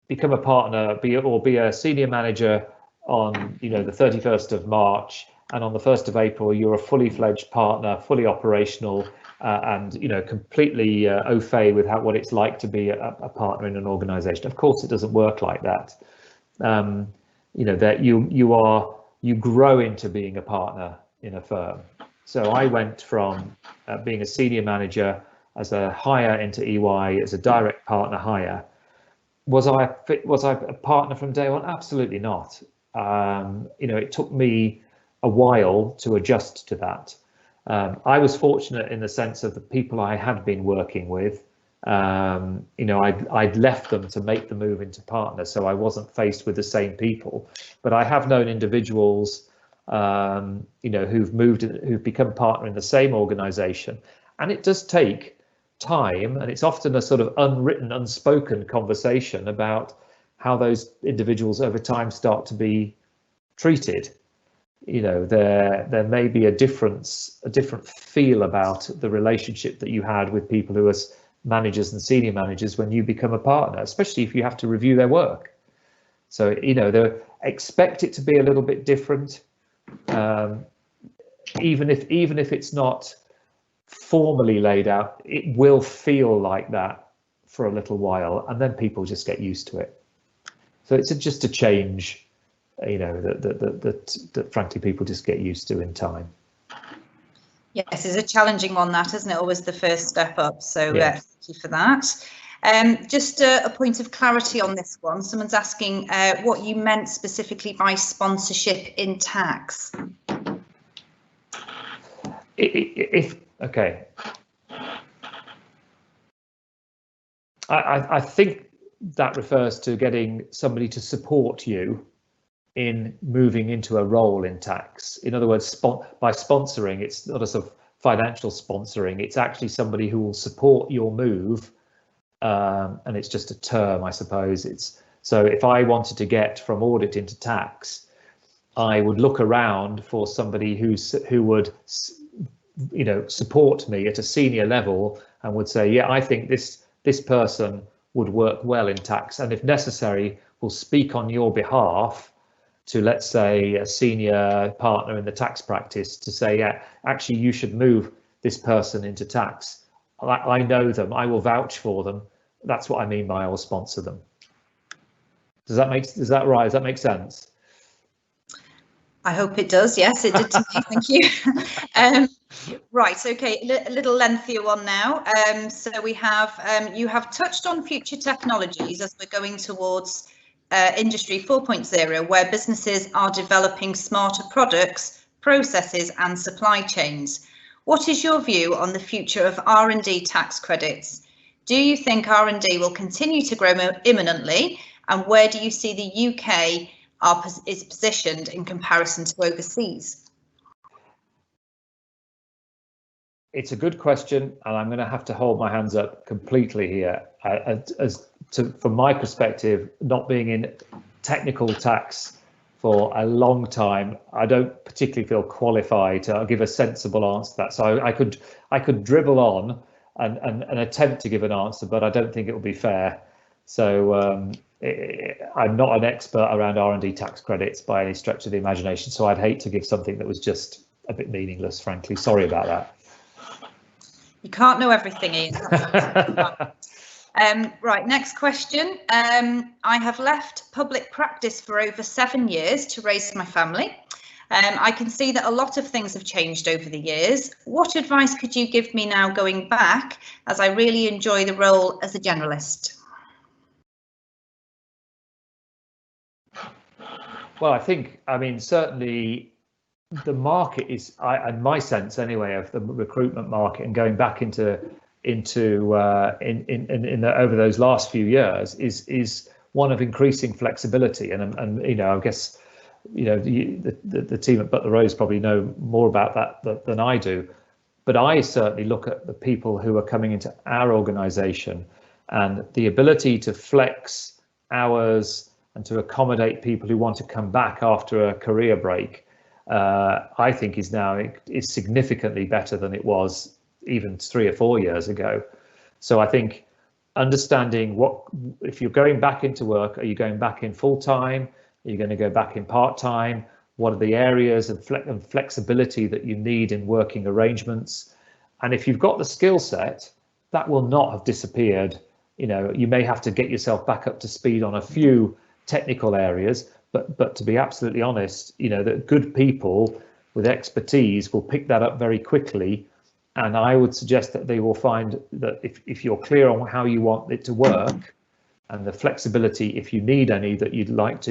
become a partner, be a senior manager on the 31st of March, and on the 1st of April you're a fully fledged partner, fully operational, and completely au fait with what it's like to be a partner in an organization. Of course it doesn't work like that. That you grow into being a partner in a firm. So I went from being a senior manager as a hire into EY as a direct partner hire. Was I a partner from day one? Absolutely not. It took me a while to adjust to that. I was fortunate in the sense of the people I had been working with. I'd left them to make the move into partner, so I wasn't faced with the same people. But I have known individuals, who've become partner in the same organisation, and it does take time, and it's often a sort of unwritten, unspoken conversation about how those individuals over time start to be treated. There may be a different feel about the relationship that you had with people who are managers and senior managers when you become a partner, especially if you have to review their work. So they expect it to be a little bit different, even if it's not formally laid out. It will feel like that for a little while, and then people just get used to it. So it's just a change, that frankly people just get used to in time. Yes, it's a challenging one, that, isn't it? Always the first step up. So yes. Thank you for that. Just a point of clarity on this one. Someone's asking what you meant specifically by sponsorship in tax. Okay. I think that refers to getting somebody to support you in moving into a role in tax. In other words, by sponsoring, it's not a sort of financial sponsoring, it's actually somebody who will support your move, and it's just a term, I suppose. So if I wanted to get from audit into tax, I would look around for somebody who would support me at a senior level and would say, yeah, I think this person would work well in tax, and if necessary will speak on your behalf to, let's say, a senior partner in the tax practice to say, yeah, actually you should move this person into tax. I know them, I will vouch for them. That's what I mean by I will sponsor them. Is that right? Does that make sense? I hope it does. Yes, it did to me. Thank you. Right. OK, a little lengthier one now. So we have you have touched on future technologies as we're going towards Industry 4.0, where businesses are developing smarter products, processes and supply chains. What is your view on the future of R&D tax credits? Do you think R&D will continue to grow imminently? And where do you see the UK is positioned in comparison to overseas? It's a good question, and I'm going to have to hold my hands up completely here. From my perspective, not being in technical tax for a long time, I don't particularly feel qualified to give a sensible answer to that. So I could dribble on and attempt to give an answer, but I don't think it will be fair. So I'm not an expert around R&D tax credits by any stretch of the imagination. So I'd hate to give something that was just a bit meaningless, frankly. Sorry about that. You can't know everything, Ian. Right, next question. I have left public practice for over 7 years to raise my family. I can see that a lot of things have changed over the years. What advice could you give me now going back, as I really enjoy the role as a generalist? Well, I mean, certainly the market is, and my sense anyway of the recruitment market and going back into over those last few years is one of increasing flexibility, and I guess the team at Butler Rose probably know more about that than I do, but I certainly look at the people who are coming into our organisation and the ability to flex hours and to accommodate people who want to come back after a career break, I think is significantly better than it was even 3 or 4 years ago. So I think understanding if you're going back into work, are you going back in full time? Are you going to go back in part time? What are the areas and flexibility that you need in working arrangements? And if you've got the skill set, that will not have disappeared. You may have to get yourself back up to speed on a few technical areas, but to be absolutely honest, that good people with expertise will pick that up very quickly. And I would suggest that they will find that if you're clear on how you want it to work and the flexibility, if you need any that you'd like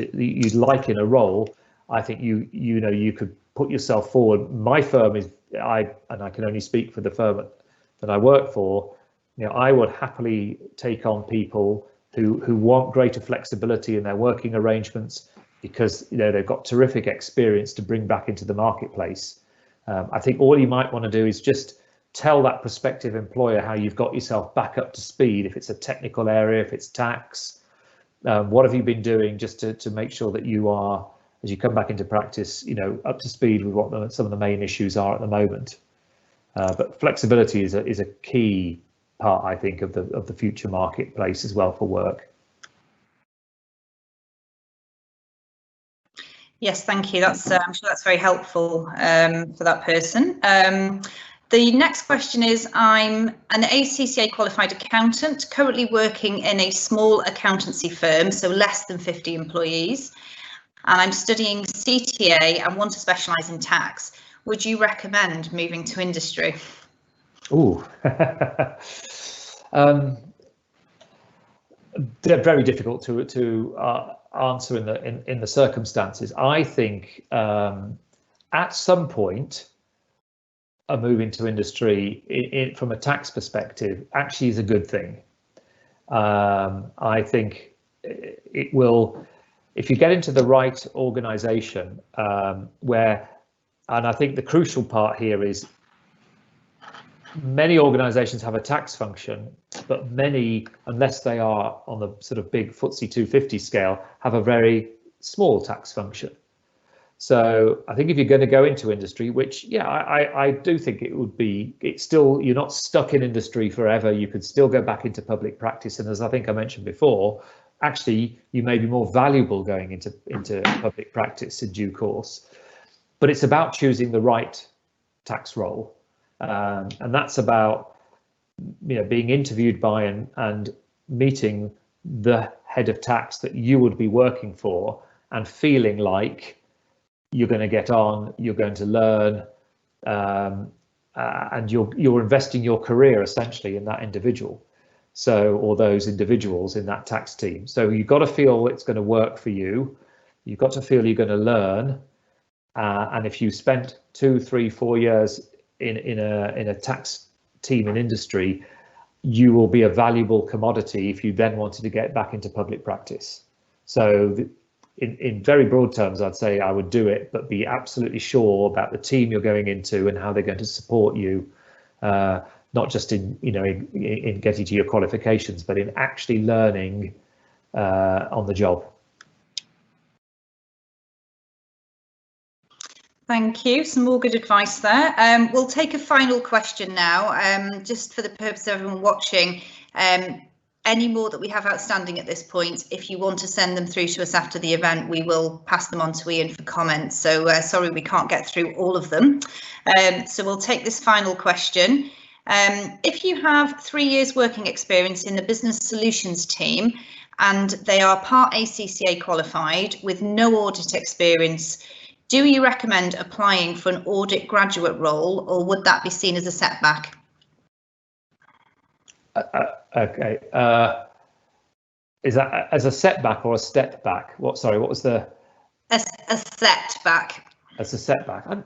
in a role, I think you could put yourself forward. My firm and I can only speak for the firm that I work for. I would happily take on people who want greater flexibility in their working arrangements, because they've got terrific experience to bring back into the marketplace. I think all you might want to do is just tell that prospective employer how you've got yourself back up to speed. If it's a technical area, if it's tax, what have you been doing just to make sure that you are, as you come back into practice, up to speed with what some of the main issues are at the moment. But flexibility is a key part, I think, of the future marketplace as well for work. Yes, thank you. I'm sure that's very helpful for that person. The next question is, I'm an ACCA qualified accountant currently working in a small accountancy firm, so less than 50 employees, and I'm studying CTA and want to specialise in tax. Would you recommend moving to industry? Ooh. They're very difficult to answer in the circumstances. I think at some point a move into industry from a tax perspective actually is a good thing. I think it will, if you get into the right organisation, and I think the crucial part here is many organisations have a tax function, but many, unless they are on the sort of big FTSE 250 scale, have a very small tax function. So I think if you're going to go into industry, which, yeah, I do think it would be, it's still, you're not stuck in industry forever. You could still go back into public practice. And as I think I mentioned before, actually, you may be more valuable going into public practice in due course. But it's about choosing the right tax role. And that's about, being interviewed by and meeting the head of tax that you would be working for and feeling like you're going to get on, you're going to learn, and you're investing your career essentially in that individual. So, or those individuals in that tax team. So you've got to feel it's going to work for you. You've got to feel you're going to learn. And if you spent 2, 3, 4 years in a tax team in industry, you will be a valuable commodity if you then wanted to get back into public practice. So in very broad terms, I'd say I would do it, but be absolutely sure about the team you're going into and how they're going to support you, not just in getting to your qualifications, but in actually learning on the job. Thank you. Some more good advice there. We'll take a final question now, just for the purpose of everyone watching. Any more that we have outstanding at this point, if you want to send them through to us after the event, we will pass them on to Ian for comments. So sorry, we can't get through all of them. So we'll take this final question. If you have 3 years working experience in the business solutions team and they are part ACCA qualified with no audit experience, do you recommend applying for an audit graduate role, or would that be seen as a setback? Okay. Is that as a setback or a step back? Sorry, what was the? A setback. As a setback. I'm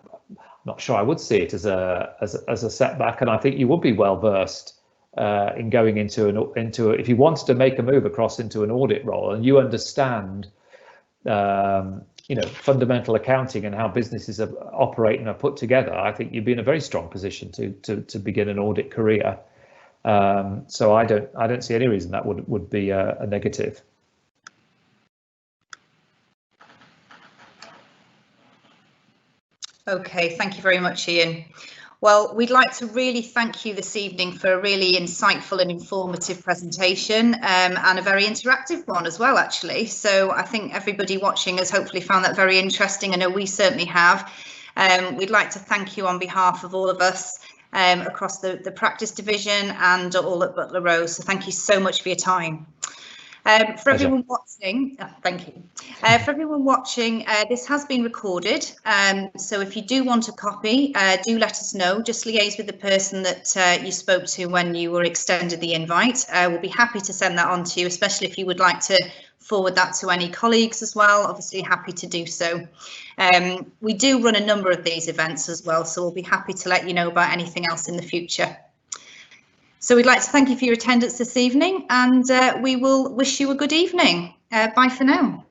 not sure I would see it as a setback, and I think you would be well versed in going into if you wanted to make a move across into an audit role and you understand fundamental accounting and how businesses operate and are put together. I think you'd be in a very strong position to begin an audit career. So I don't see any reason that would be a negative. Okay, thank you very much, Ian. Well, we'd like to really thank you this evening for a really insightful and informative presentation, and a very interactive one as well, actually. So I think everybody watching has hopefully found that very interesting. I know we certainly have. We'd like to thank you on behalf of all of us across the practice division and all at Butler Row. So thank you so much for your time. For everyone watching, thank you. For everyone watching, this has been recorded. So if you do want a copy, do let us know. Just liaise with the person that you spoke to when you were extended the invite. We'll be happy to send that on to you, especially if you would like to forward that to any colleagues as well. Obviously happy to do so. We do run a number of these events as well, so we'll be happy to let you know about anything else in the future. So we'd like to thank you for your attendance this evening, and we will wish you a good evening. Bye for now.